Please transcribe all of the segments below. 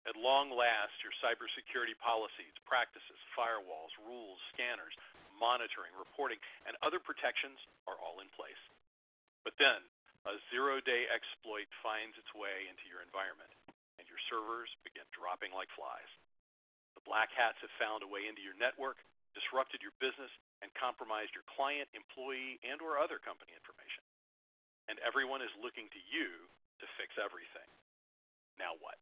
At long last, your cybersecurity policies, practices, firewalls, rules, scanners, monitoring, reporting, and other protections are all in place. But then, a zero-day exploit finds its way into your environment, and your servers begin dropping like flies. The black hats have found a way into your network, disrupted your business, and compromised your client, employee, and or other company information. And everyone is looking to you to fix everything. Now what?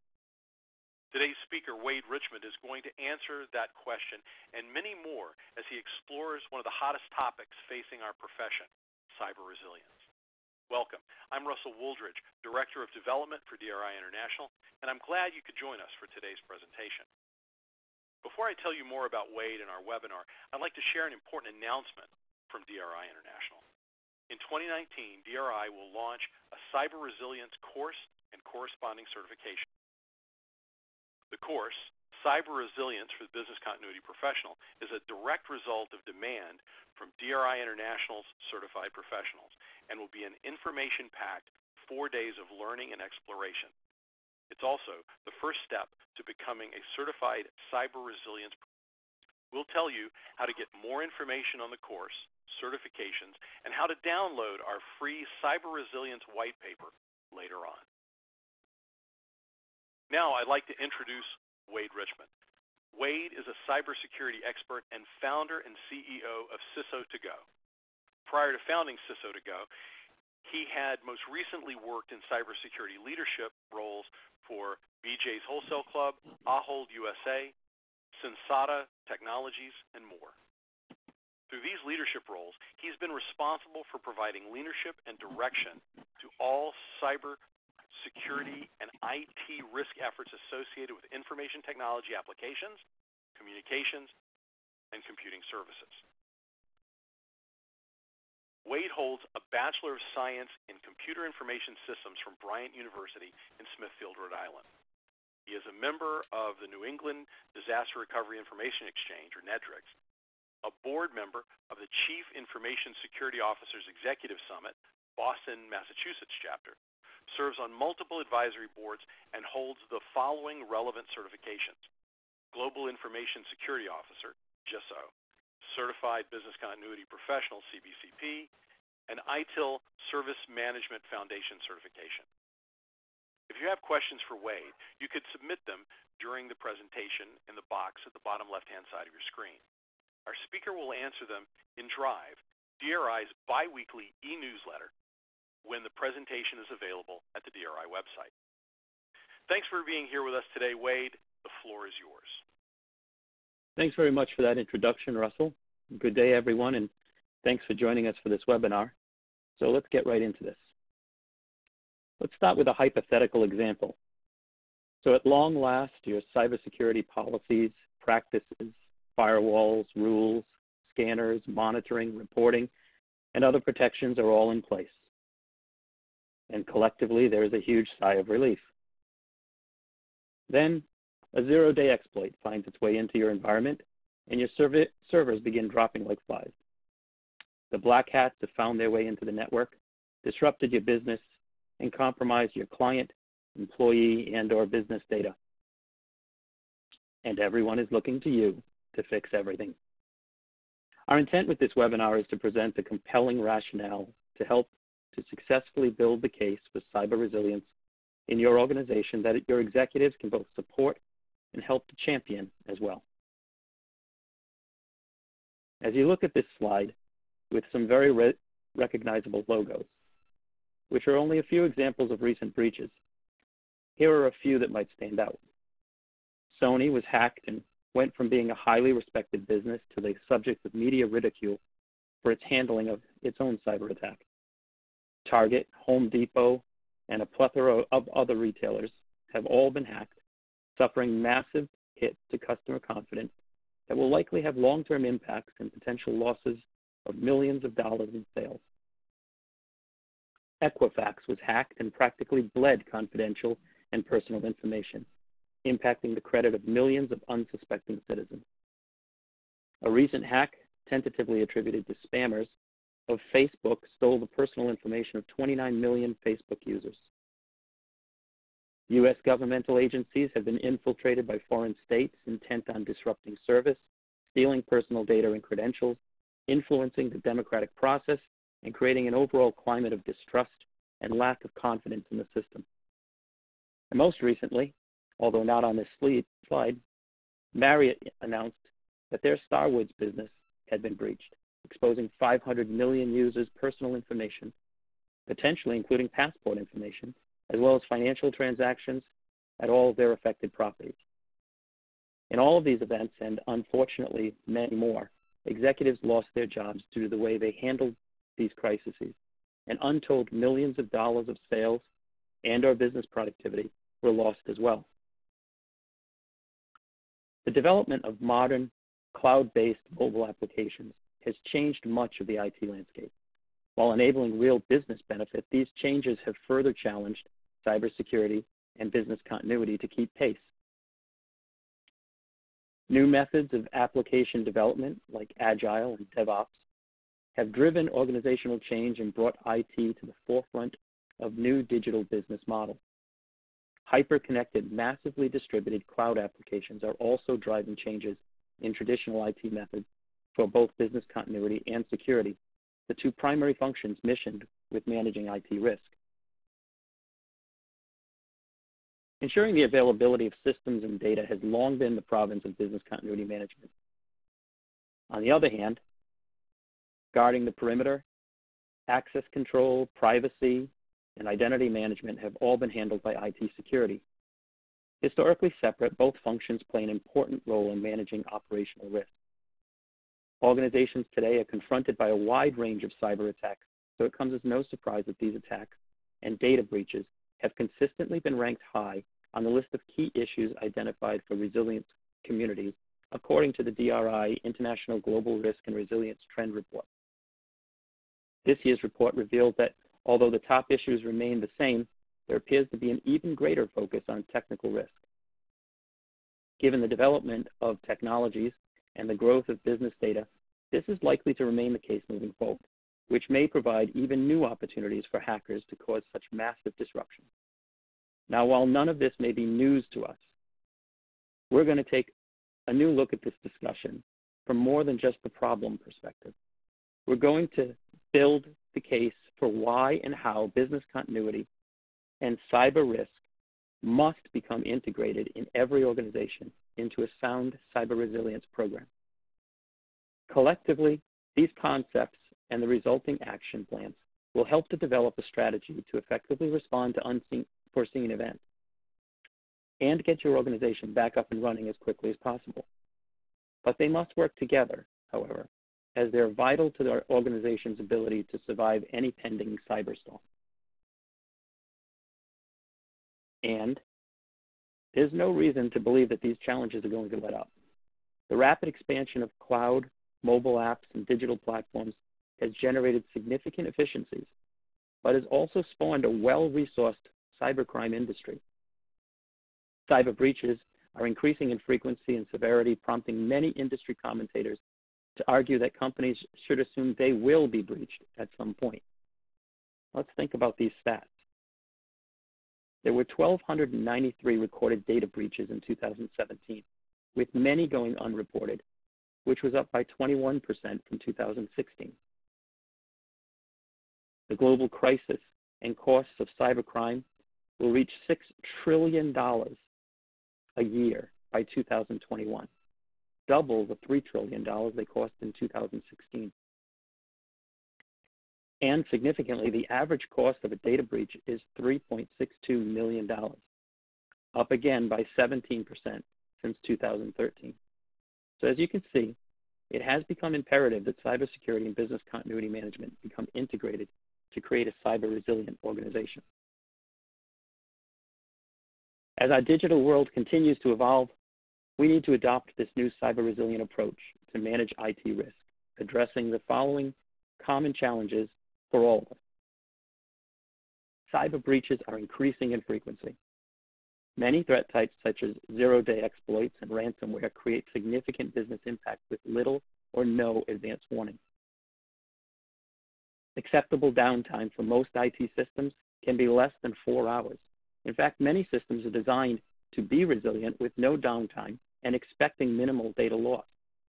Today's speaker, Wade Richmond, is going to answer that question and many more as he explores one of the hottest topics facing our profession, cyber resilience. Welcome. I'm Russell Wooldridge, Director of Development for DRI International, and I'm glad you could join us for today's presentation. Before I tell you more about Wade and our webinar, I'd like to share an important announcement from DRI International. In 2019, DRI will launch a cyber resilience course and corresponding certification. The course, Cyber Resilience for the Business Continuity Professional, is a direct result of demand from DRI International's certified professionals and will be an information-packed 4 days of learning and exploration. It's also the first step to becoming a certified cyber resilience professional. We'll tell you how to get more information on the course, certifications, and how to download our free cyber resilience white paper later on. Now I'd like to introduce Wade Richmond. Wade is a cybersecurity expert and founder and CEO of CISO2Go. Prior to founding CISO2Go, he had most recently worked in cybersecurity leadership roles for BJ's Wholesale Club, Ahold USA, Sensata Technologies, and more. Through these leadership roles, he's been responsible for providing leadership and direction to all cyber security and IT risk efforts associated with information technology applications, communications, and computing services. Wade holds a Bachelor of Science in Computer Information Systems from Bryant University in Smithfield, Rhode Island. He is a member of the New England Disaster Recovery Information Exchange, or NEDRIX, a board member of the Chief Information Security Officers Executive Summit, Boston, Massachusetts chapter, serves on multiple advisory boards, and holds the following relevant certifications: Global Information Security Officer, GISO, Certified Business Continuity Professional, CBCP, and ITIL Service Management Foundation certification. If you have questions for Wade, you could submit them during the presentation in the box at the bottom left-hand side of your screen. Our speaker will answer them in Drive, DRI's biweekly e-newsletter, when the presentation is available at the DRI website. Thanks for being here with us today, Wade. The floor is yours. Thanks very much for that introduction, Russell. Good day, everyone, and thanks for joining us for this webinar. So let's get right into this. Let's start with a hypothetical example. So at long last, your cybersecurity policies, practices, firewalls, rules, scanners, monitoring, reporting, and other protections are all in place. And collectively, there is a huge sigh of relief. Then, a zero-day exploit finds its way into your environment, and your servers begin dropping like flies. The black hats have found their way into the network, disrupted your business, and compromised your client, employee, and/or business data. And everyone is looking to you to fix everything. Our intent with this webinar is to present a compelling rationale to help to successfully build the case for cyber resilience in your organization that your executives can both support and help to champion as well. As you look at this slide with some very recognizable logos, which are only a few examples of recent breaches, here are a few that might stand out. Sony was hacked and went from being a highly respected business to the subject of media ridicule for its handling of its own cyber attack. Target, Home Depot, and a plethora of other retailers have all been hacked, suffering massive hits to customer confidence that will likely have long-term impacts and potential losses of millions of dollars in sales. Equifax was hacked and practically bled confidential and personal information, impacting the credit of millions of unsuspecting citizens. A recent hack, tentatively attributed to spammers, of Facebook stole the personal information of 29 million Facebook users. U.S. governmental agencies have been infiltrated by foreign states intent on disrupting service, stealing personal data and credentials, influencing the democratic process, and creating an overall climate of distrust and lack of confidence in the system. And most recently, although not on this slide, Marriott announced that their Starwoods business had been breached, exposing 500 million users' personal information, potentially including passport information, as well as financial transactions at all of their affected properties. In all of these events, and unfortunately many more, executives lost their jobs due to the way they handled these crises, and untold millions of dollars of sales and or business productivity were lost as well. The development of modern cloud-based mobile applications has changed much of the IT landscape. While enabling real business benefit, these changes have further challenged cybersecurity and business continuity to keep pace. New methods of application development, like Agile and DevOps, have driven organizational change and brought IT to the forefront of new digital business models. Hyper-connected, massively distributed cloud applications are also driving changes in traditional IT methods for both business continuity and security, the two primary functions missioned with managing IT risk. Ensuring the availability of systems and data has long been the province of business continuity management. On the other hand, guarding the perimeter, access control, privacy, and identity management have all been handled by IT security. Historically separate, both functions play an important role in managing operational risk. Organizations today are confronted by a wide range of cyber attacks, so it comes as no surprise that these attacks and data breaches have consistently been ranked high on the list of key issues identified for resilience communities, according to the DRI International Global Risk and Resilience Trend Report. This year's report revealed that although the top issues remain the same, there appears to be an even greater focus on technical risk. Given the development of technologies and the growth of business data, this is likely to remain the case moving forward, which may provide even new opportunities for hackers to cause such massive disruption. Now, while none of this may be news to us, we're going to take a new look at this discussion from more than just the problem perspective. We're going to build the case for why and how business continuity and cyber risk must become integrated in every organization into a sound cyber resilience program. Collectively, these concepts and the resulting action plans will help to develop a strategy to effectively respond to unforeseen events and get your organization back up and running as quickly as possible. But they must work together, however, as they're vital to their organization's ability to survive any pending cyberstorm. And there's no reason to believe that these challenges are going to let up. The rapid expansion of cloud, mobile apps, and digital platforms has generated significant efficiencies, but has also spawned a well-resourced cybercrime industry. Cyber breaches are increasing in frequency and severity, prompting many industry commentators to argue that companies should assume they will be breached at some point. Let's think about these stats. There were 1,293 recorded data breaches in 2017, with many going unreported, which was up by 21% from 2016. The global crisis and costs of cybercrime will reach $6 trillion a year by 2021, double the $3 trillion they cost in 2016. And significantly, the average cost of a data breach is $3.62 million, up again by 17% since 2013. So as you can see, it has become imperative that cybersecurity and business continuity management become integrated to create a cyber-resilient organization. As our digital world continues to evolve, we need to adopt this new cyber-resilient approach to manage IT risk, addressing the following common challenges for all of us. Cyber breaches are increasing in frequency. Many threat types, such as zero-day exploits and ransomware, create significant business impact with little or no advance warning. Acceptable downtime for most IT systems can be less than 4 hours, In fact, many systems are designed to be resilient with no downtime and expecting minimal data loss,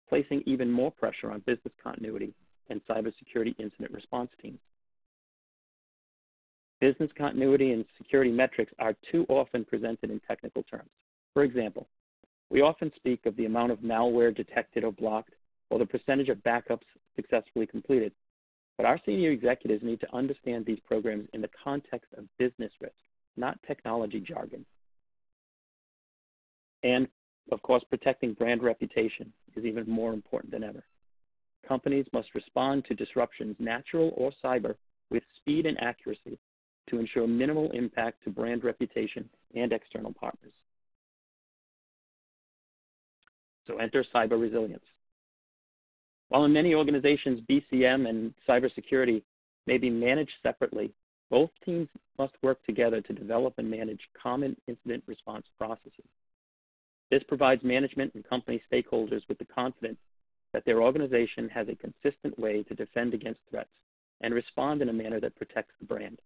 placing even more pressure on business continuity and cybersecurity incident response teams. Business continuity and security metrics are too often presented in technical terms. For example, we often speak of the amount of malware detected or blocked or the percentage of backups successfully completed. But our senior executives need to understand these programs in the context of business risk, not technology jargon. And, of course, protecting brand reputation is even more important than ever. Companies must respond to disruptions, natural or cyber, with speed and accuracy to ensure minimal impact to brand reputation and external partners. So enter cyber resilience. While in many organizations, BCM and cybersecurity may be managed separately, both teams must work together to develop and manage common incident response processes. This provides management and company stakeholders with the confidence that their organization has a consistent way to defend against threats and respond in a manner that protects the brand.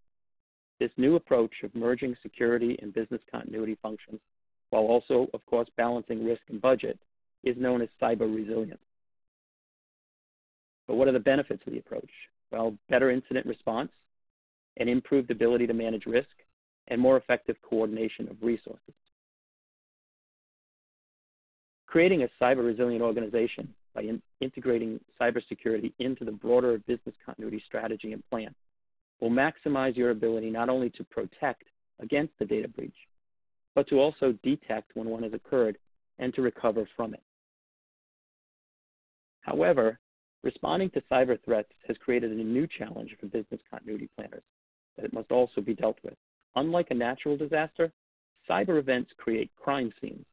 This new approach of merging security and business continuity functions, while also, of course, balancing risk and budget, is known as cyber resilience. But what are the benefits of the approach? Well, better incident response, an improved ability to manage risk, and more effective coordination of resources. Creating a cyber-resilient organization by integrating cybersecurity into the broader business continuity strategy and plan will maximize your ability not only to protect against the data breach, but to also detect when one has occurred and to recover from it. However, responding to cyber threats has created a new challenge for business continuity planners that it must also be dealt with. Unlike a natural disaster, cyber events create crime scenes.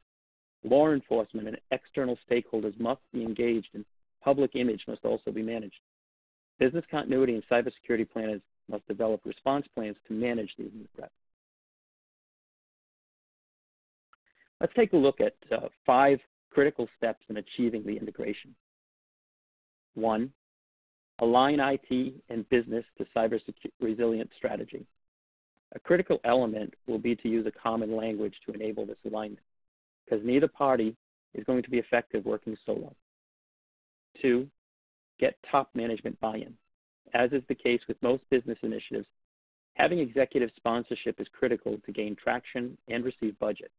Law enforcement and external stakeholders must be engaged, and public image must also be managed. Business continuity and cybersecurity planners must develop response plans to manage these new threats. Let's take a look at 5 critical steps in achieving the integration. 1, align IT and business to cyber resilient strategy. A critical element will be to use a common language to enable this alignment, because neither party is going to be effective working solo. 2, get top management buy-in. As is the case with most business initiatives, having executive sponsorship is critical to gain traction and receive budget.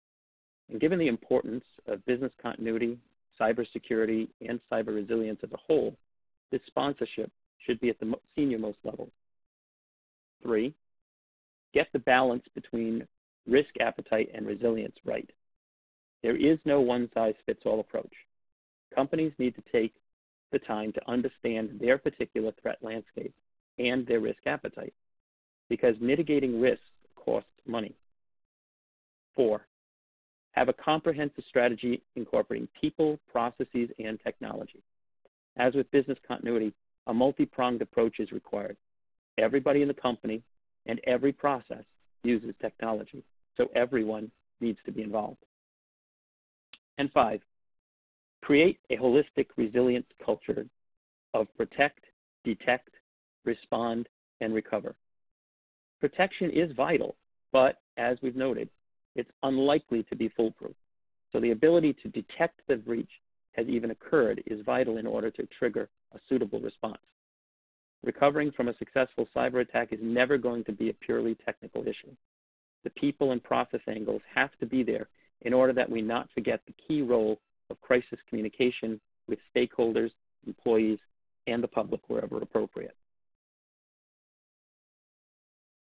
And given the importance of business continuity, cybersecurity, and cyber resilience as a whole, this sponsorship should be at the senior-most level. 3, get the balance between risk appetite and resilience right. There is no one-size-fits-all approach. Companies need to take the time to understand their particular threat landscape and their risk appetite, because mitigating risks costs money. 4, have a comprehensive strategy incorporating people, processes, and technology. As with business continuity, a multi-pronged approach is required. Everybody in the company and every process uses technology, so everyone needs to be involved. And 5, create a holistic resilience culture of protect, detect, respond, and recover. Protection is vital, but as we've noted, it's unlikely to be foolproof. So the ability to detect the breach has even occurred is vital in order to trigger a suitable response. Recovering from a successful cyber attack is never going to be a purely technical issue. The people and process angles have to be there in order that we not forget the key role of crisis communication with stakeholders, employees, and the public wherever appropriate.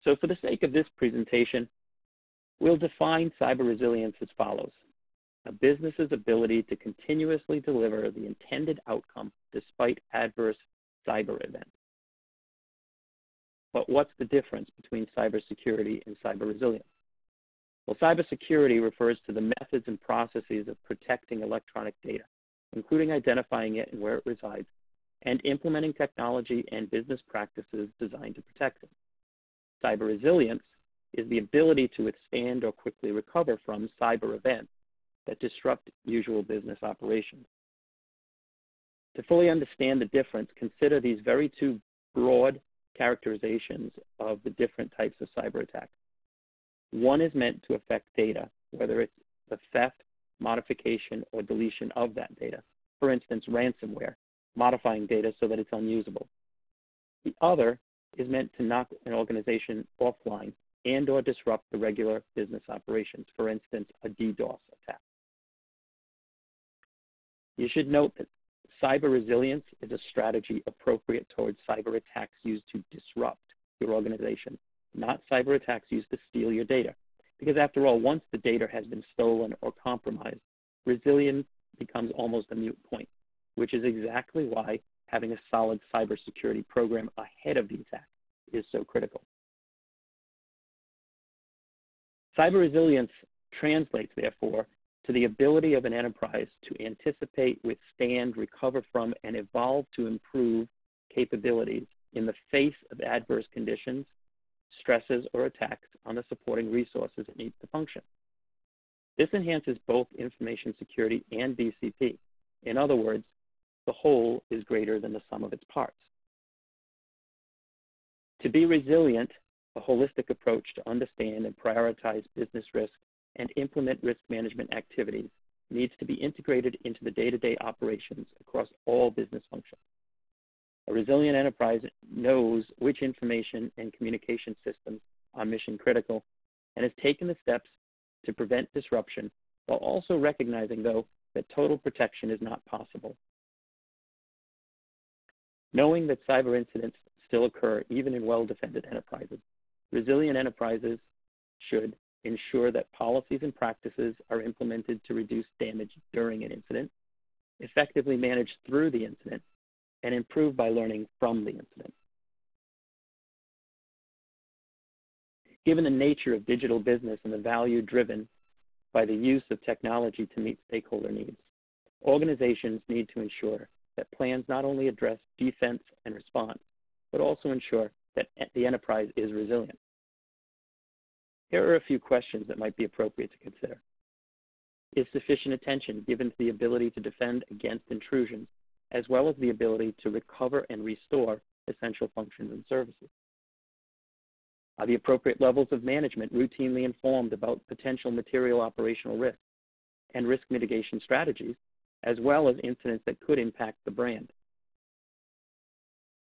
So for the sake of this presentation, we'll define cyber resilience as follows: a business's ability to continuously deliver the intended outcome despite adverse cyber events. But what's the difference between cybersecurity and cyber resilience? Well, cybersecurity refers to the methods and processes of protecting electronic data, including identifying it and where it resides, and implementing technology and business practices designed to protect it. Cyber resilience is the ability to withstand or quickly recover from cyber events that disrupt usual business operations. To fully understand the difference, consider these very 2 broad characterizations of the different types of cyber attacks. One is meant to affect data, whether it's the theft, modification, or deletion of that data. For instance, ransomware, modifying data so that it's unusable. The other is meant to knock an organization offline and or disrupt the regular business operations, for instance, a DDoS attack. You should note that cyber resilience is a strategy appropriate towards cyber attacks used to disrupt your organization, not cyber attacks used to steal your data. Because after all, once the data has been stolen or compromised, resilience becomes almost a moot point, which is exactly why having a solid cybersecurity program ahead of the attack is so critical. Cyber resilience translates, therefore, to the ability of an enterprise to anticipate, withstand, recover from, and evolve to improve capabilities in the face of adverse conditions, stresses, or attacks on the supporting resources it needs to function. This enhances both information security and BCP. In other words, the whole is greater than the sum of its parts. To be resilient, a holistic approach to understand and prioritize business risk and implement risk management activities needs to be integrated into the day-to-day operations across all business functions. A resilient enterprise knows which information and communication systems are mission critical and has taken the steps to prevent disruption while also recognizing, though, that total protection is not possible. Knowing that cyber incidents still occur even in well-defended enterprises, resilient enterprises should ensure that policies and practices are implemented to reduce damage during an incident, effectively manage through the incident, and improve by learning from the incident. Given the nature of digital business and the value driven by the use of technology to meet stakeholder needs, organizations need to ensure that plans not only address defense and response, but also ensure that the enterprise is resilient. Here are a few questions that might be appropriate to consider. Is sufficient attention given to the ability to defend against intrusions, as well as the ability to recover and restore essential functions and services? Are the appropriate levels of management routinely informed about potential material operational risks and risk mitigation strategies, as well as incidents that could impact the brand?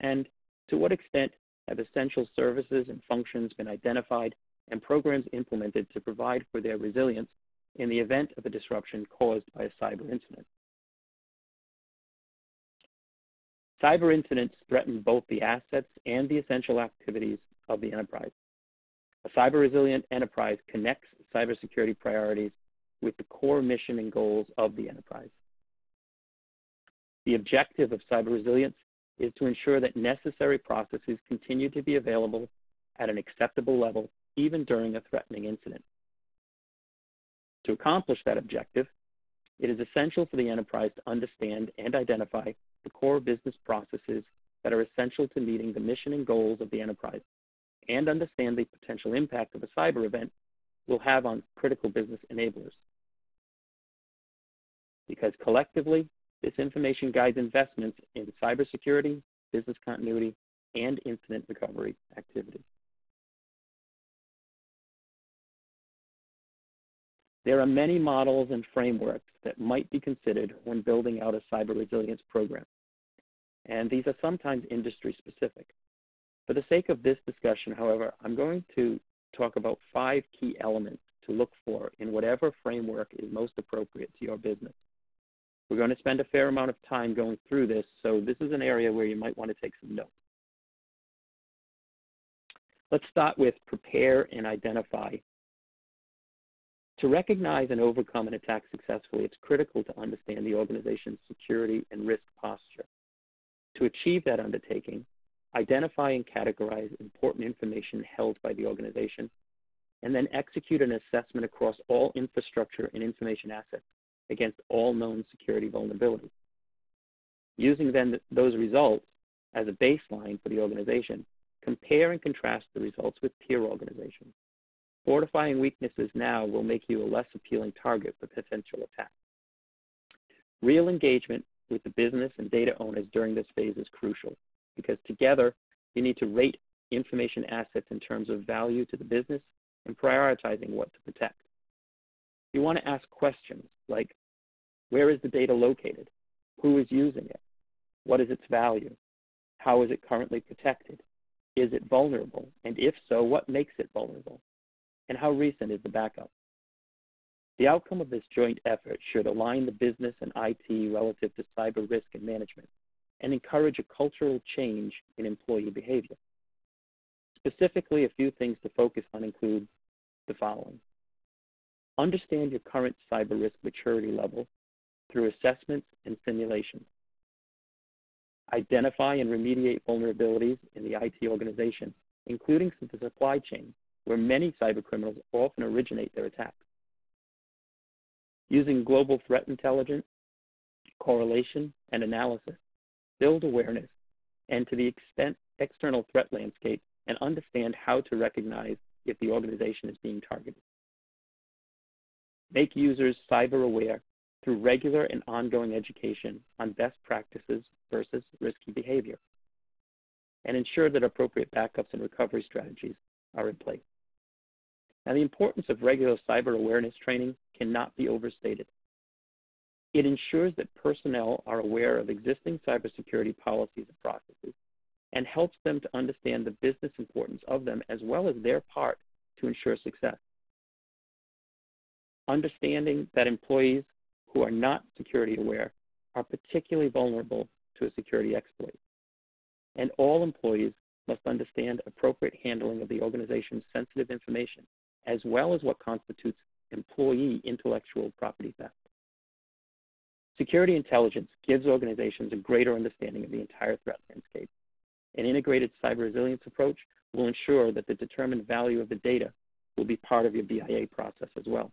And to what extent have essential services and functions been identified and programs implemented to provide for their resilience in the event of a disruption caused by a cyber incident? Cyber incidents threaten both the assets and the essential activities of the enterprise. A cyber-resilient enterprise connects cybersecurity priorities with the core mission and goals of the enterprise. The objective of cyber resilience is to ensure that necessary processes continue to be available at an acceptable level even during a threatening incident. To accomplish that objective, it is essential for the enterprise to understand and identify the core business processes that are essential to meeting the mission and goals of the enterprise, and understand the potential impact of a cyber event will have on critical business enablers. Because collectively, this information guides investments in cybersecurity, business continuity, and incident recovery activities. There are many models and frameworks that might be considered when building out a cyber resilience program, and these are sometimes industry specific. For the sake of this discussion, however, I'm going to talk about 5 key elements to look for in whatever framework is most appropriate to your business. We're going to spend a fair amount of time going through this, so this is an area where you might want to take some notes. Let's start with prepare and identify. To recognize and overcome an attack successfully, it's critical to understand the organization's security and risk posture. To achieve that undertaking, identify and categorize important information held by the organization, and then execute an assessment across all infrastructure and information assets against all known security vulnerabilities. Using then those results as a baseline for the organization, compare and contrast the results with peer organizations. Fortifying weaknesses now will make you a less appealing target for potential attacks. Real engagement with the business and data owners during this phase is crucial, because together you need to rate information assets in terms of value to the business and prioritizing what to protect. You want to ask questions like, where is the data located? Who is using it? What is its value? How is it currently protected? Is it vulnerable? And if so, what makes it vulnerable? And how recent is the backup? The outcome of this joint effort should align the business and IT relative to cyber risk and management and encourage a cultural change in employee behavior. Specifically, a few things to focus on include the following. Understand your current cyber risk maturity level through assessments and simulations. Identify and remediate vulnerabilities in the IT organization, including the supply chain, where many cyber criminals often originate their attacks. Using global threat intelligence, correlation, and analysis, build awareness and to the extent external threat landscape and understand how to recognize if the organization is being targeted. Make users cyber aware through regular and ongoing education on best practices versus risky behavior, and ensure that appropriate backups and recovery strategies are in place. Now, the importance of regular cyber awareness training cannot be overstated. It ensures that personnel are aware of existing cybersecurity policies and processes and helps them to understand the business importance of them as well as their part to ensure success. Understanding that employees who are not security aware are particularly vulnerable to a security exploit. And all employees must understand appropriate handling of the organization's sensitive information, as well as what constitutes employee intellectual property theft. Security intelligence gives organizations a greater understanding of the entire threat landscape. An integrated cyber resilience approach will ensure that the determined value of the data will be part of your BIA process as well.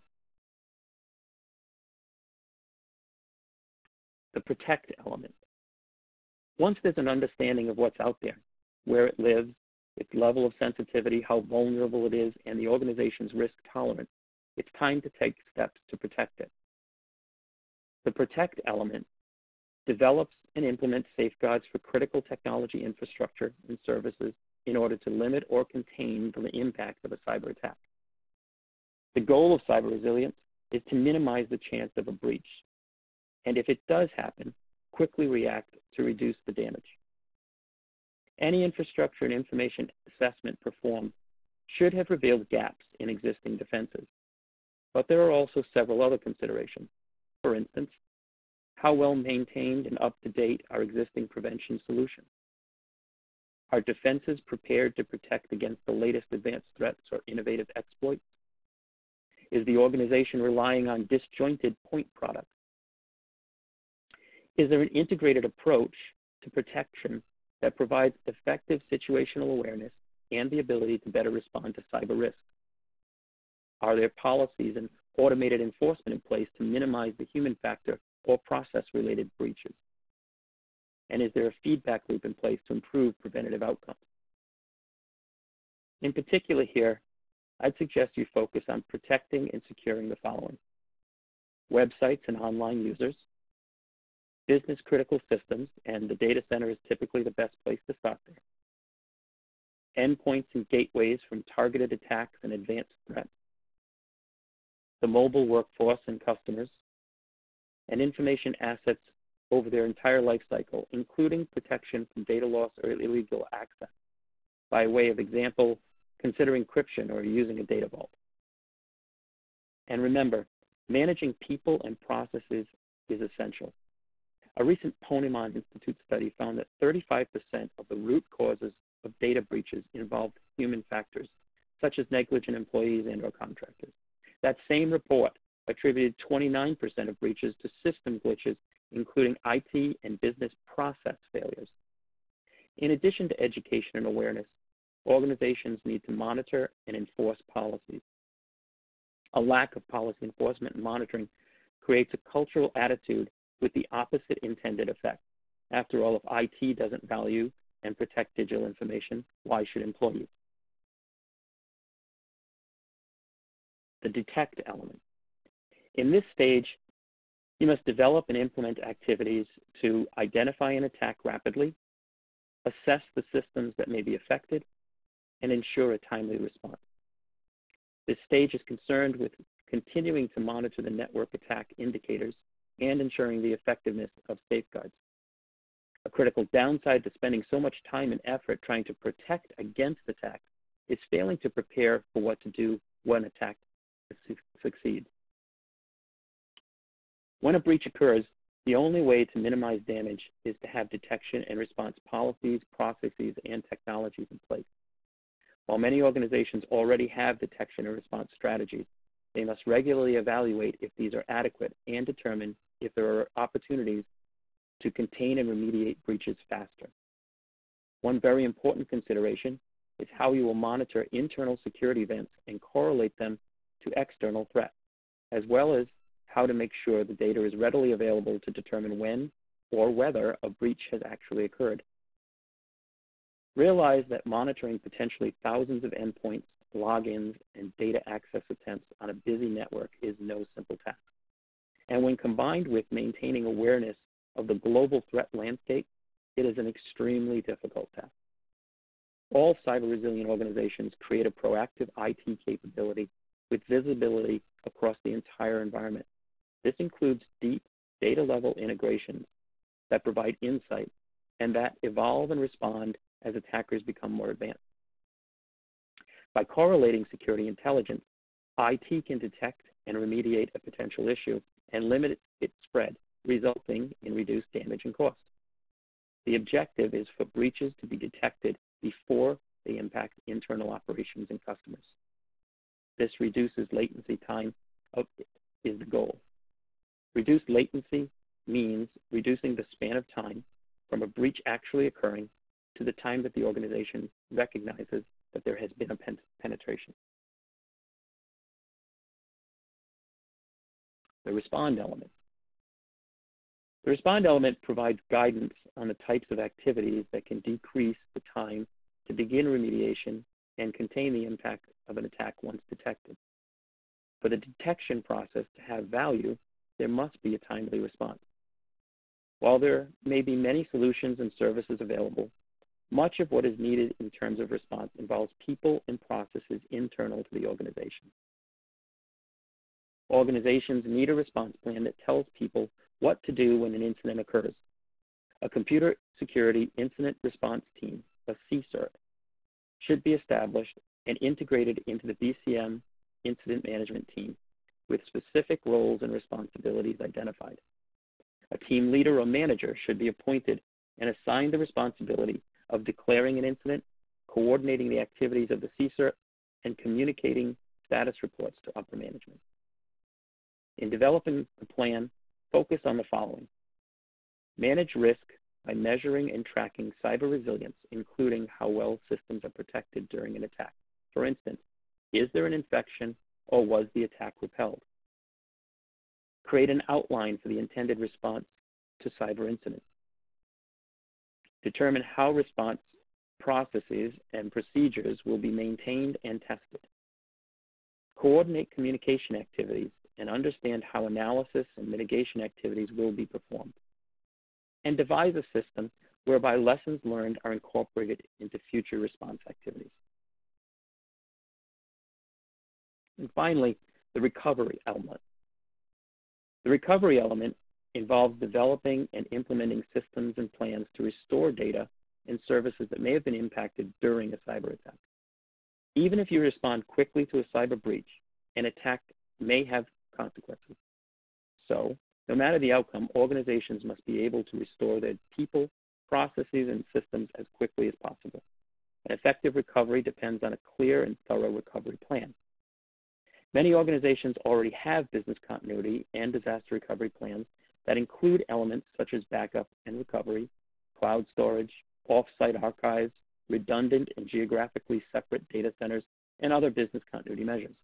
The protect element. Once there's an understanding of what's out there, where it lives, its level of sensitivity, how vulnerable it is, and the organization's risk tolerance, it's time to take steps to protect it. The protect element develops and implements safeguards for critical technology infrastructure and services in order to limit or contain the impact of a cyber attack. The goal of cyber resilience is to minimize the chance of a breach, and if it does happen, quickly react to reduce the damage. Any infrastructure and information assessment performed should have revealed gaps in existing defenses, but there are also several other considerations. For instance, how well maintained and up-to-date are existing prevention solutions? Are defenses prepared to protect against the latest advanced threats or innovative exploits? Is the organization relying on disjointed point products? Is there an integrated approach to protection that provides effective situational awareness and the ability to better respond to cyber risks? Are there policies and automated enforcement in place to minimize the human factor or process-related breaches? And is there a feedback loop in place to improve preventative outcomes? In particular here, I'd suggest you focus on protecting and securing the following: websites and online users, business-critical systems, and the data center is typically the best place to start there, endpoints and gateways from targeted attacks and advanced threats, the mobile workforce and customers, and information assets over their entire life cycle, including protection from data loss or illegal access. By way of example, consider encryption or using a data vault. And remember, managing people and processes is essential. A recent Ponemon Institute study found that 35% of the root causes of data breaches involved human factors, such as negligent employees and or contractors. That same report attributed 29% of breaches to system glitches, including IT and business process failures. In addition to education and awareness, organizations need to monitor and enforce policies. A lack of policy enforcement and monitoring creates a cultural attitude with the opposite intended effect. After all, if IT doesn't value and protect digital information, why should employees? The detect element. In this stage, you must develop and implement activities to identify an attack rapidly, assess the systems that may be affected, and ensure a timely response. This stage is concerned with continuing to monitor the network attack indicators and ensuring the effectiveness of safeguards. A critical downside to spending so much time and effort trying to protect against attacks is failing to prepare for what to do when attack succeeds. When a breach occurs, the only way to minimize damage is to have detection and response policies, processes, and technologies in place. While many organizations already have detection and response strategies, they must regularly evaluate if these are adequate and determine if there are opportunities to contain and remediate breaches faster. One very important consideration is how you will monitor internal security events and correlate them to external threats, as well as how to make sure the data is readily available to determine when or whether a breach has actually occurred. Realize that monitoring potentially thousands of endpoints, logins, and data access attempts on a busy network is no simple task. And when combined with maintaining awareness of the global threat landscape, it is an extremely difficult task. All cyber-resilient organizations create a proactive IT capability with visibility across the entire environment. This includes deep data-level integrations that provide insight and that evolve and respond as attackers become more advanced. By correlating security intelligence, IT can detect and remediate a potential issue and limit its spread, resulting in reduced damage and cost. The objective is for breaches to be detected before they impact internal operations and customers. This reduces latency time is the goal. Reduced latency means reducing the span of time from a breach actually occurring to the time that the organization recognizes that there has been a penetration. The respond element. The respond element provides guidance on the types of activities that can decrease the time to begin remediation and contain the impact of an attack once detected. For the detection process to have value, there must be a timely response. While there may be many solutions and services available, much of what is needed in terms of response involves people and processes internal to the organization. Organizations need a response plan that tells people what to do when an incident occurs. A computer security incident response team, a CSIRT, should be established and integrated into the BCM incident management team with specific roles and responsibilities identified. A team leader or manager should be appointed and assigned the responsibility of declaring an incident, coordinating the activities of the CSIRT, and communicating status reports to upper management. In developing the plan, focus on the following. Manage risk by measuring and tracking cyber resilience, including how well systems are protected during an attack. For instance, is there an infection or was the attack repelled? Create an outline for the intended response to cyber incidents. Determine how response processes and procedures will be maintained and tested. Coordinate communication activities and understand how analysis and mitigation activities will be performed. And devise a system whereby lessons learned are incorporated into future response activities. And finally, the recovery element. The recovery element involves developing and implementing systems and plans to restore data and services that may have been impacted during a cyber attack. Even if you respond quickly to a cyber breach, an attack may have consequences. So, no matter the outcome, organizations must be able to restore their people, processes, and systems as quickly as possible. An effective recovery depends on a clear and thorough recovery plan. Many organizations already have business continuity and disaster recovery plans that include elements such as backup and recovery, cloud storage, off-site archives, redundant and geographically separate data centers, and other business continuity measures.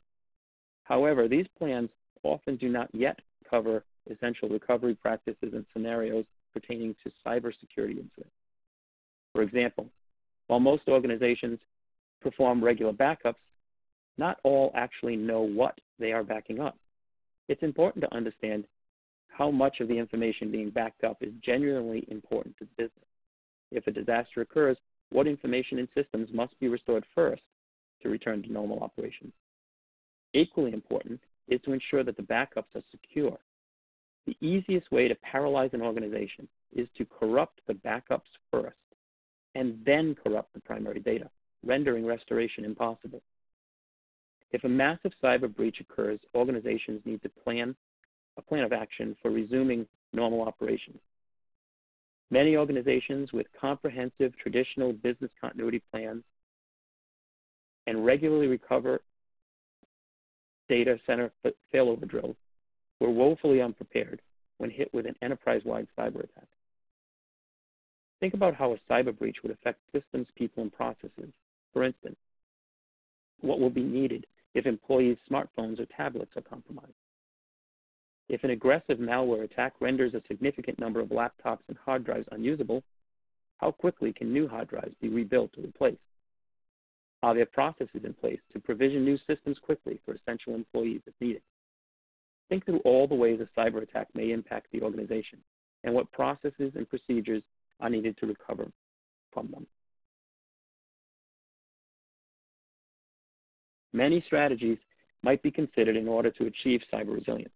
However, these plans often do not yet cover essential recovery practices and scenarios pertaining to cybersecurity incidents. For example, while most organizations perform regular backups, not all actually know what they are backing up. It's important to understand how much of the information being backed up is genuinely important to the business. If a disaster occurs, what information and systems must be restored first to return to normal operations? Equally important is to ensure that the backups are secure. The easiest way to paralyze an organization is to corrupt the backups first and then corrupt the primary data, rendering restoration impossible. If a massive cyber breach occurs, organizations need to plan a plan of action for resuming normal operations. Many organizations with comprehensive traditional business continuity plans and regularly recover data center failover drills were woefully unprepared when hit with an enterprise-wide cyber attack. Think about how a cyber breach would affect systems, people, and processes. For instance, what will be needed if employees' smartphones or tablets are compromised? If an aggressive malware attack renders a significant number of laptops and hard drives unusable, how quickly can new hard drives be rebuilt or replaced? Are there processes in place to provision new systems quickly for essential employees if needed? Think through all the ways a cyber attack may impact the organization and what processes and procedures are needed to recover from them. Many strategies might be considered in order to achieve cyber resilience.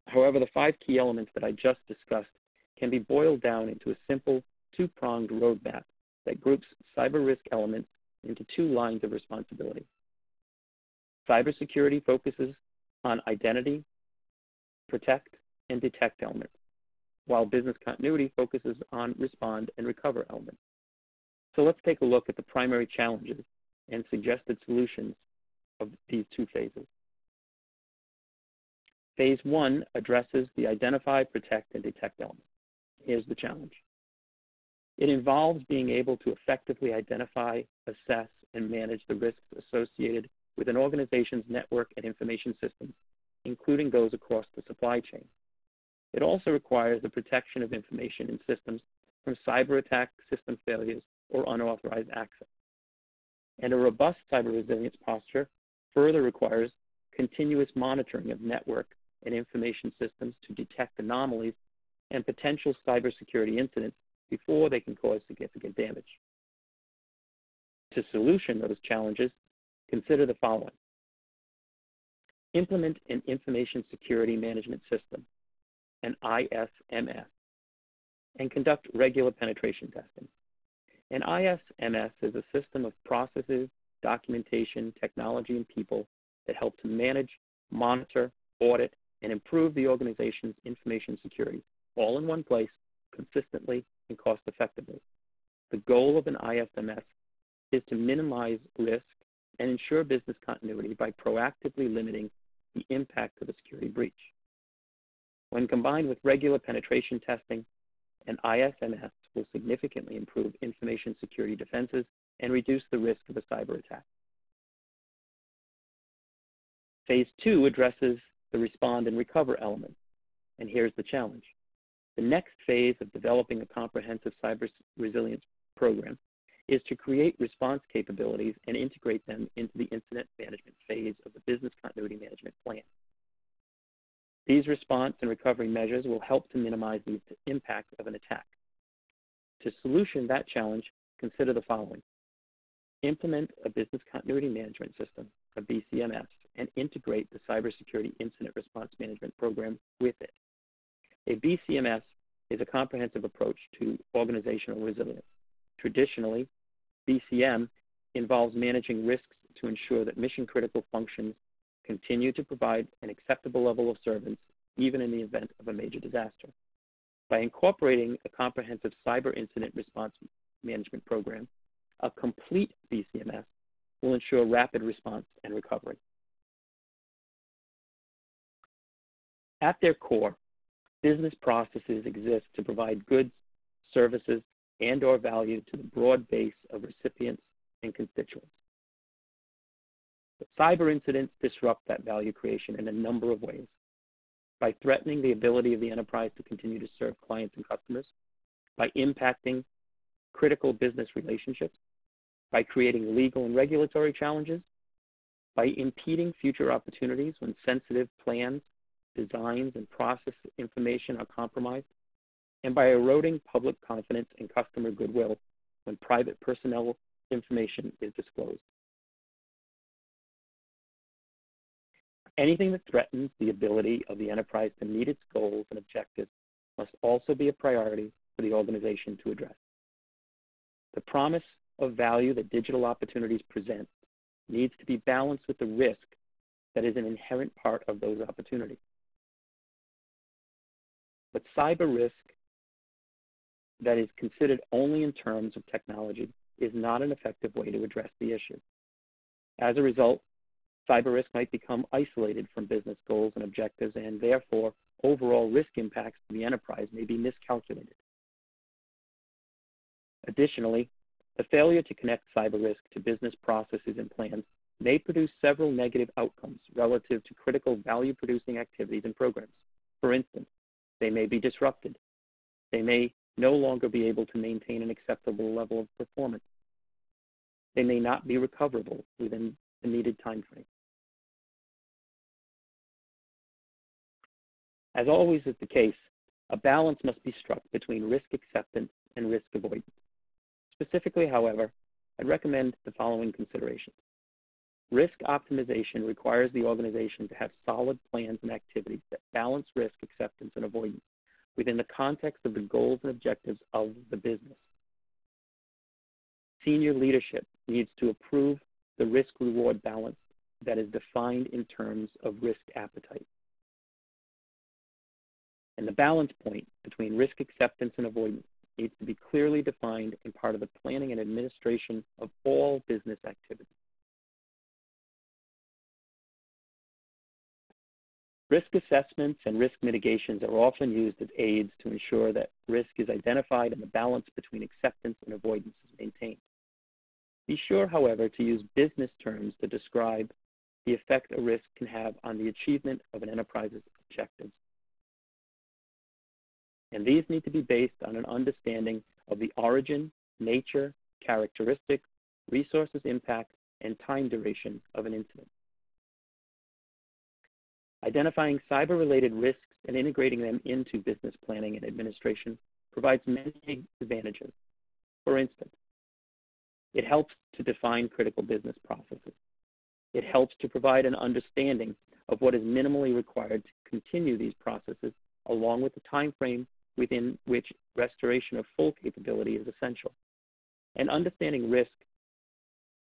However, the 5 key elements that I just discussed can be boiled down into a simple 2-pronged roadmap that groups cyber risk elements into 2 lines of responsibility. Cybersecurity focuses on identity, protect, and detect elements, while business continuity focuses on respond and recover elements. So let's take a look at the primary challenges and suggested solutions of these 2 phases. Phase 1 addresses the identify, protect, and detect element. Here's the challenge. It involves being able to effectively identify, assess, and manage the risks associated with an organization's network and information systems, including those across the supply chain. It also requires the protection of information and systems from cyber attacks, system failures, or unauthorized access. And a robust cyber resilience posture further requires continuous monitoring of network and information systems to detect anomalies and potential cybersecurity incidents before they can cause significant damage. To solution those challenges, consider the following. Implement an information security management system, an ISMS, and conduct regular penetration testing. An ISMS is a system of processes, documentation, technology, and people that help to manage, monitor, audit, and improve the organization's information security, all in one place, consistently and cost-effectively. The goal of an ISMS is to minimize risk and ensure business continuity by proactively limiting the impact of a security breach. When combined with regular penetration testing, an ISMS will significantly improve information security defenses and reduce the risk of a cyber attack. Phase 2 addresses the respond and recover element, and here's the challenge. The next phase of developing a comprehensive cyber resilience program is to create response capabilities and integrate them into the incident management phase of the business continuity management plan. These response and recovery measures will help to minimize the impact of an attack. To solution that challenge, consider the following. Implement a business continuity management system, a BCMS, and integrate the Cybersecurity Incident Response Management Program with it. A BCMS is a comprehensive approach to organizational resilience. Traditionally, BCM involves managing risks to ensure that mission-critical functions continue to provide an acceptable level of service even in the event of a major disaster. By incorporating a comprehensive cyber incident response management program, a complete BCMS will ensure rapid response and recovery. At their core, business processes exist to provide goods, services, and/or value to the broad base of recipients and constituents. But cyber incidents disrupt that value creation in a number of ways. By threatening the ability of the enterprise to continue to serve clients and customers, by impacting critical business relationships, by creating legal and regulatory challenges, by impeding future opportunities when sensitive plans, designs, and process information are compromised, and by eroding public confidence and customer goodwill when private personnel information is disclosed. A Anything that threatens the ability of the enterprise to meet its goals and objectives must also be a priority for the organization to address. The promise of value that digital opportunities present needs to be balanced with the risk that is an inherent part of those opportunities. But cyber risk that is considered only in terms of technology is not an effective way to address the issue. As a result, cyber risk might become isolated from business goals and objectives, and therefore overall risk impacts to the enterprise may be miscalculated. Additionally, the failure to connect cyber risk to business processes and plans may produce several negative outcomes relative to critical value-producing activities and programs. For instance, they may be disrupted. They may no longer be able to maintain an acceptable level of performance. They may not be recoverable within the needed time frame. As always is the case, a balance must be struck between risk acceptance and risk avoidance. Specifically, however, I'd recommend the following considerations. Risk optimization requires the organization to have solid plans and activities that balance risk acceptance and avoidance within the context of the goals and objectives of the business. Senior leadership needs to approve the risk-reward balance that is defined in terms of risk appetite. And the balance point between risk acceptance and avoidance needs to be clearly defined and part of the planning and administration of all business activities. Risk assessments and risk mitigations are often used as aids to ensure that risk is identified and the balance between acceptance and avoidance is maintained. Be sure, however, to use business terms to describe the effect a risk can have on the achievement of an enterprise's objectives. And these need to be based on an understanding of the origin, nature, characteristics, resources impact, and time duration of an incident. Identifying cyber-related risks and integrating them into business planning and administration provides many advantages. For instance, it helps to define critical business processes. It helps to provide an understanding of what is minimally required to continue these processes, along with the time frame within which restoration of full capability is essential. And understanding risk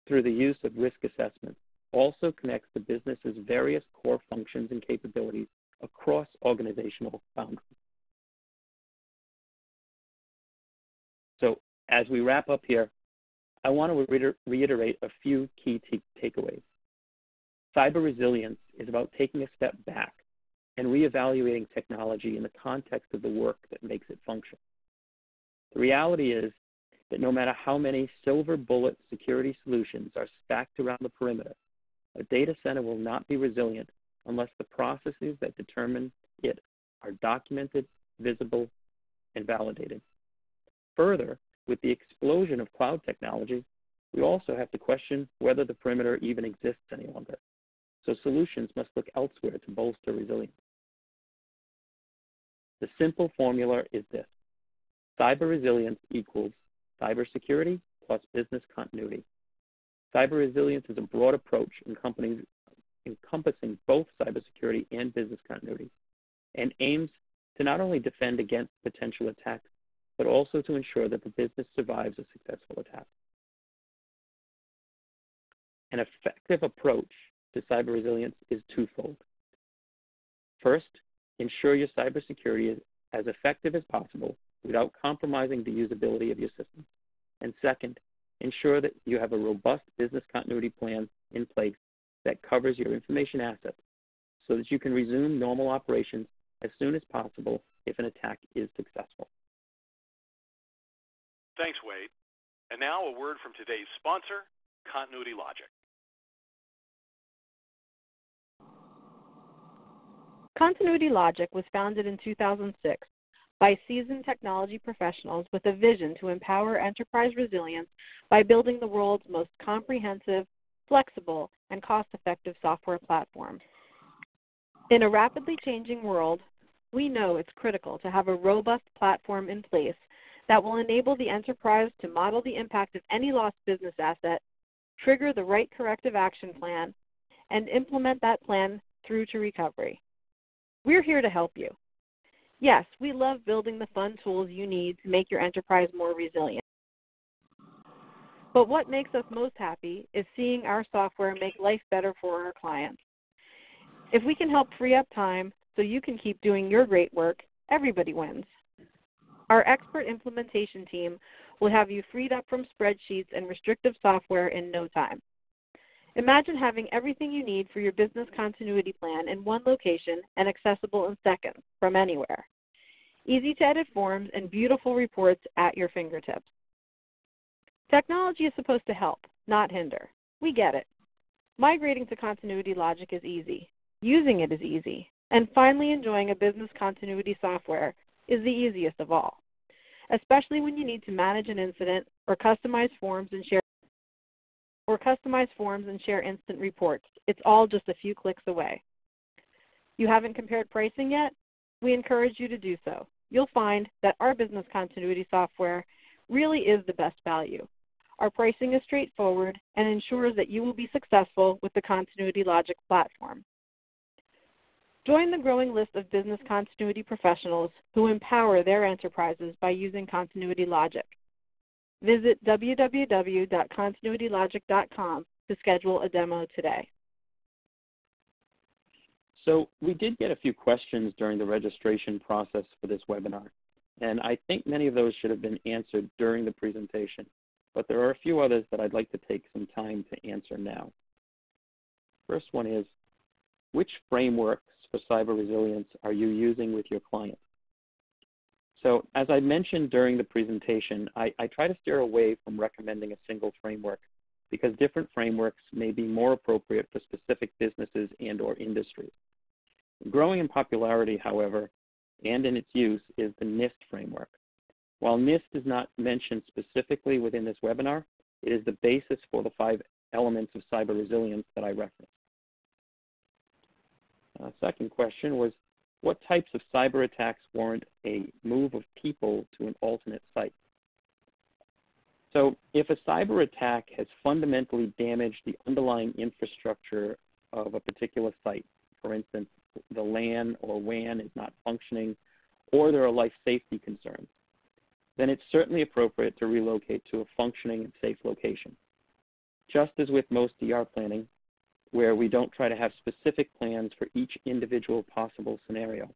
through the use of risk assessment also connects the business's various core functions and capabilities across organizational boundaries. So as we wrap up here, I want to reiterate a few key takeaways. Cyber resilience is about taking a step back and reevaluating technology in the context of the work that makes it function. The reality is that no matter how many silver bullet security solutions are stacked around the perimeter, a data center will not be resilient unless the processes that determine it are documented, visible, and validated. Further, with the explosion of cloud technology, we also have to question whether the perimeter even exists any longer. So solutions must look elsewhere to bolster resilience. The simple formula is this: cyber resilience equals cybersecurity plus business continuity. Cyber resilience is a broad approach encompassing both cybersecurity and business continuity, and aims to not only defend against potential attacks, but also to ensure that the business survives a successful attack. An effective approach to cyber resilience is twofold. First, ensure your cybersecurity is as effective as possible without compromising the usability of your system. And second, ensure that you have a robust business continuity plan in place that covers your information assets so that you can resume normal operations as soon as possible if an attack is successful. Thanks, Wade. And now a word from today's sponsor, Continuity Logic. Continuity Logic was founded in 2006 by seasoned technology professionals with a vision to empower enterprise resilience by building the world's most comprehensive, flexible, and cost-effective software platform. In a rapidly changing world, we know it's critical to have a robust platform in place that will enable the enterprise to model the impact of any lost business asset, trigger the right corrective action plan, and implement that plan through to recovery. We're here to help you. Yes, we love building the fun tools you need to make your enterprise more resilient. But what makes us most happy is seeing our software make life better for our clients. If we can help free up time so you can keep doing your great work, everybody wins. Our expert implementation team will have you freed up from spreadsheets and restrictive software in no time. Imagine having everything you need for your business continuity plan in one location and accessible in seconds from anywhere. Easy to edit forms and beautiful reports at your fingertips. Technology is supposed to help, not hinder. We get it. Migrating to Continuity Logic is easy. Using it is easy. And finally enjoying a business continuity software is the easiest of all, especially when you need to manage an incident or customize forms and share instant reports. It's all just a few clicks away. You haven't compared pricing yet? We encourage you to do so. You'll find that our business continuity software really is the best value. Our pricing is straightforward and ensures that you will be successful with the Continuity Logic platform. Join the growing list of business continuity professionals who empower their enterprises by using Continuity Logic. Visit www.continuitylogic.com to schedule a demo today. So we did get a few questions during the registration process for this webinar, and I think many of those should have been answered during the presentation, but there are a few others that I'd like to take some time to answer now. First one is, which frameworks for cyber resilience are you using with your clients? So as I mentioned during the presentation, I try to steer away from recommending a single framework because different frameworks may be more appropriate for specific businesses and or industries. Growing in popularity, however, and in its use is the NIST framework. While NIST is not mentioned specifically within this webinar, it is the basis for the 5 elements of cyber resilience that I referenced. Second question was, what types of cyber attacks warrant a move of people to an alternate site? So if a cyber attack has fundamentally damaged the underlying infrastructure of a particular site, for instance, the LAN or WAN is not functioning, or there are life safety concerns, then it's certainly appropriate to relocate to a functioning and safe location. Just as with most DR planning, where we don't try to have specific plans for each individual possible scenario,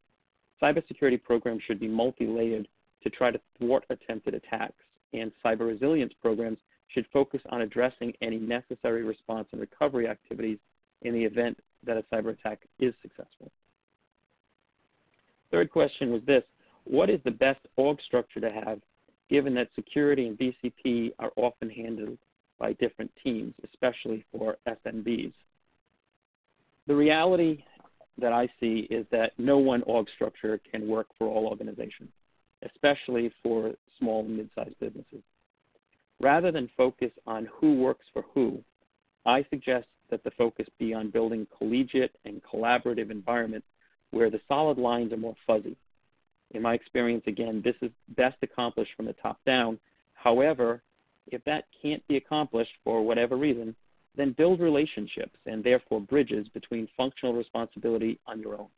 cybersecurity programs should be multi-layered to try to thwart attempted attacks, and cyber resilience programs should focus on addressing any necessary response and recovery activities in the event that a cyber attack is successful. Third question was this: what is the best org structure to have, given that security and BCP are often handled by different teams, especially for SMBs? The reality that I see is that no one org structure can work for all organizations, especially for small and mid-sized businesses. Rather than focus on who works for who, I suggest that the focus be on building collegiate and collaborative environments where the solid lines are more fuzzy. In my experience, again, this is best accomplished from the top down. However, if that can't be accomplished for whatever reason, then build relationships and therefore bridges between functional responsibility on your own.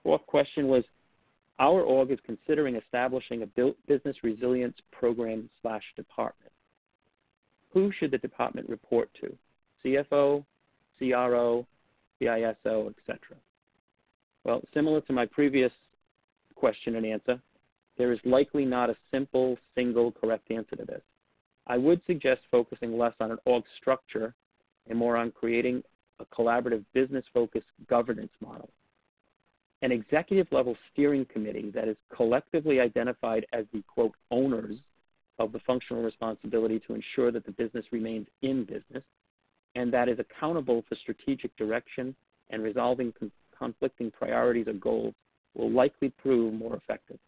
Fourth question was, our org is considering establishing a business resilience program/department. Who should the department report to? CFO, CRO, CISO, etc. Well, similar to my previous question and answer, there is likely not a simple, single, correct answer to this. I would suggest focusing less on an org structure and more on creating a collaborative business-focused governance model. An executive-level steering committee that is collectively identified as the, quote, owners of the functional responsibility to ensure that the business remains in business, and that is accountable for strategic direction and resolving conflicting priorities or goals will likely prove more effective.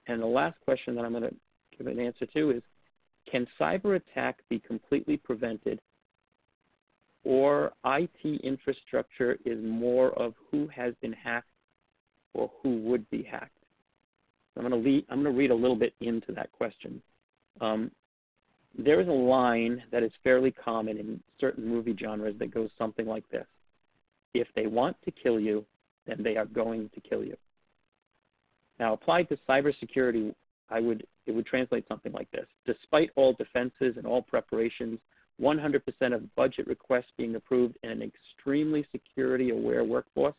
And the last question that I'm going to give an answer to is, can cyber attack be completely prevented, or IT infrastructure is more of who has been hacked or who would be hacked? I'm going to read a little bit into that question. There is a line that is fairly common in certain movie genres that goes something like this. If they want to kill you, then they are going to kill you. Now, applied to cybersecurity, it would translate something like this. Despite all defenses and all preparations, 100% of budget requests being approved, and an extremely security-aware workforce,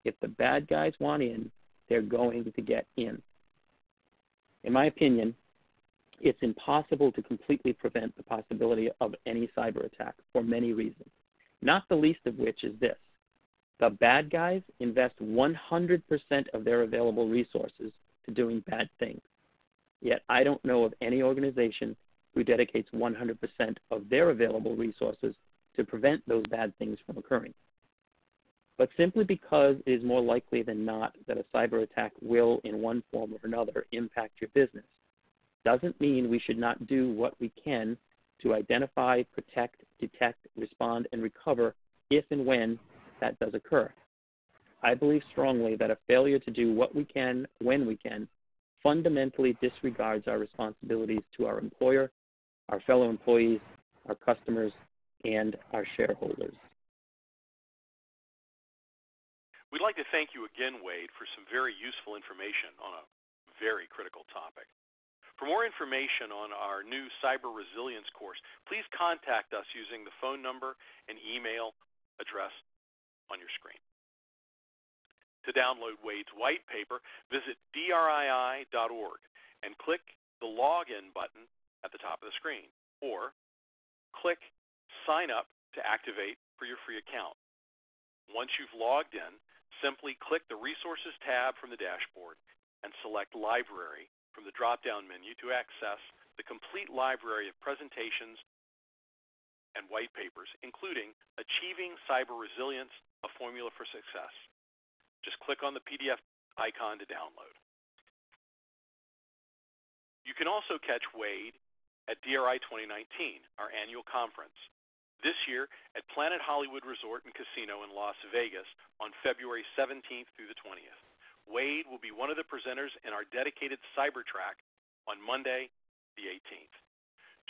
if the bad guys want in, they're going to get in. In my opinion, it's impossible to completely prevent the possibility of any cyber attack for many reasons, not the least of which is this. The bad guys invest 100% of their available resources to doing bad things. Yet I don't know of any organization who dedicates 100% of their available resources to prevent those bad things from occurring. But simply because it is more likely than not that a cyber attack will, in one form or another, impact your business, doesn't mean we should not do what we can to identify, protect, detect, respond, and recover if and when that does occur. I believe strongly that a failure to do what we can when we can fundamentally disregards our responsibilities to our employer, our fellow employees, our customers, and our shareholders. We'd like to thank you again, Wade, for some very useful information on a very critical topic. For more information on our new cyber resilience course, please contact us using the phone number and email address on your screen. To download Wade's white paper, visit DRI.org and click the login button at the top of the screen, or click sign up to activate for your free account. Once you've logged in, simply click the resources tab from the dashboard and select library from the drop-down menu to access the complete library of presentations and white papers, including Achieving Cyber Resilience, a Formula for Success. Just click on the PDF icon to download. You can also catch Wade at DRI 2019, our annual conference, this year at Planet Hollywood Resort and Casino in Las Vegas on February 17th through the 20th. Wade will be one of the presenters in our dedicated cyber track on Monday, the 18th.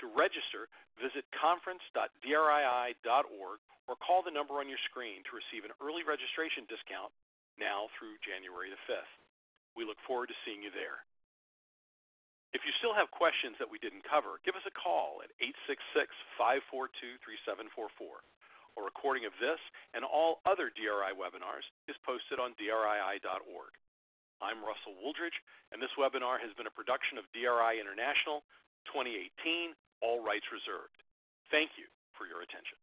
To register, visit conference.drii.org or call the number on your screen to receive an early registration discount now through January the 5th. We look forward to seeing you there. If you still have questions that we didn't cover, give us a call at 866-542-3744. A recording of this and all other DRI webinars is posted on DRI.org. I'm Russell Wooldridge, and this webinar has been a production of DRI International 2018, all rights reserved. Thank you for your attention.